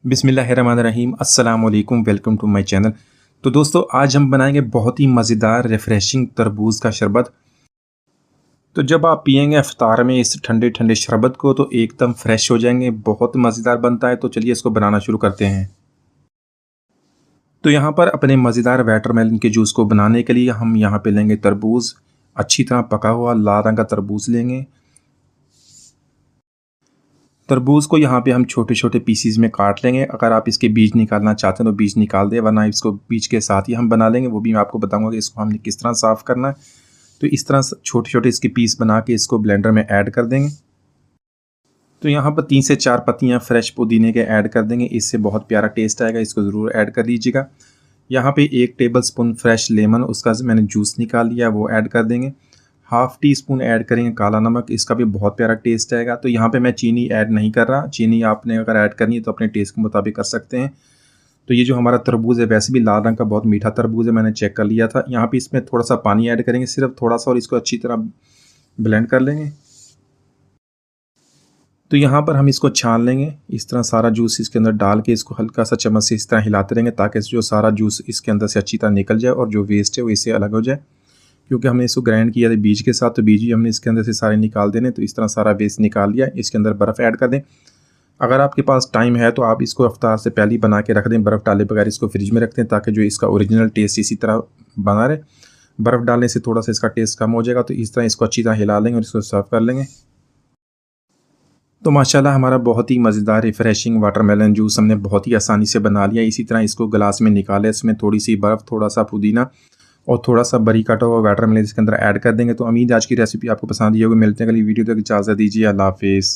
बिस्मिल्लाहिर्रहमानिर्रहीम अस्सलाम वालेकुम, वेलकम टू माय चैनल। तो दोस्तों, आज हम बनाएंगे बहुत ही मज़ेदार रिफ़्रेशिंग तरबूज़ का शरबत। तो जब आप पियेंगे इफ्तार में इस ठंडे ठंडे शरबत को तो एकदम फ्रेश हो जाएंगे, बहुत मज़ेदार बनता है। तो चलिए इसको बनाना शुरू करते हैं। तो यहाँ पर अपने मज़ेदार वाटरमेलन के जूस को बनाने के लिए हम यहाँ पे लेंगे तरबूज़, अच्छी तरह पका हुआ लाल रंग का तरबूज़ लेंगे। तरबूज़ को यहाँ पे हम छोटे छोटे पीसीज में काट लेंगे। अगर आप इसके बीज निकालना चाहते हैं तो बीज निकाल दें, वरना इसको बीज के साथ ही हम बना लेंगे। वो भी मैं आपको बताऊंगा कि इसको हमने किस तरह साफ़ करना है। तो इस तरह छोटे छोटे इसके पीस बना के इसको ब्लेंडर में ऐड कर देंगे। तो यहाँ पर 3 से 4 पत्तियाँ फ्रेश पुदीने के ऐड कर देंगे, इससे बहुत प्यारा टेस्ट आएगा, इसको ज़रूर ऐड कर लीजिएगा। यहाँ पे 1 टेबल स्पून फ्रेश लेमन, उसका मैंने जूस निकाल लिया, वो ऐड कर देंगे। हाफ़ टी स्पून ऐड करेंगे काला नमक, इसका भी बहुत प्यारा टेस्ट आएगा। तो यहाँ पे मैं चीनी ऐड नहीं कर रहा, चीनी आपने अगर ऐड करनी है तो अपने टेस्ट के मुताबिक कर सकते हैं। तो ये जो हमारा तरबूज़ है वैसे भी लाल रंग का बहुत मीठा तरबूज़ है, मैंने चेक कर लिया था। यहाँ पे इसमें थोड़ा सा पानी ऐड करेंगे, सिर्फ थोड़ा सा, और इसको अच्छी तरह ब्लेंड कर लेंगे। तो यहाँ पर हम इसको छान लेंगे, इस तरह सारा जूस इसके अंदर डाल के इसको हल्का सा चम्मच से इस तरह हिलाते रहेंगे, ताकि जो सारा जूस इसके अंदर से अच्छी तरह निकल जाए और जो वेस्ट है वो इससे अलग हो जाए। क्योंकि हमने इसको ग्राइंड किया था बीज के साथ, तो बीज भी हमने इसके अंदर से सारे निकाल देने। तो इस तरह सारा वेस्ट निकाल लिया, इसके अंदर बर्फ़ ऐड कर दें। अगर आपके पास टाइम है तो आप इसको इफ्तार से पहले ही बना के रख दें, बर्फ़ डाले बगैर इसको फ्रिज में रख दें, ताकि जो इसका ओरिजिनल टेस्ट इसी तरह बना रहे। बर्फ़ डालने से थोड़ा सा इसका टेस्ट कम हो जाएगा। तो इस तरह इसको अच्छी तरह हिला लेंगे और इसको सर्व कर लेंगे। तो माशाल्लाह हमारा बहुत ही मज़ेदार रिफ़्रेशिंग वाटरमेलन जूस हमने बहुत ही आसानी से बना लिया। इसी तरह इसको गिलास में निकालें, इसमें थोड़ी सी बर्फ़, थोड़ा सा पुदीना और थोड़ा सा बारीक काटा हुआ वाटरमेलन इसके अंदर ऐड कर देंगे। तो उम्मीद है आज की रेसिपी आपको पसंद आई होगी। मिलते हैं अगली वीडियो तक, इजाज़त दीजिए, अल्लाह हाफ़िज़।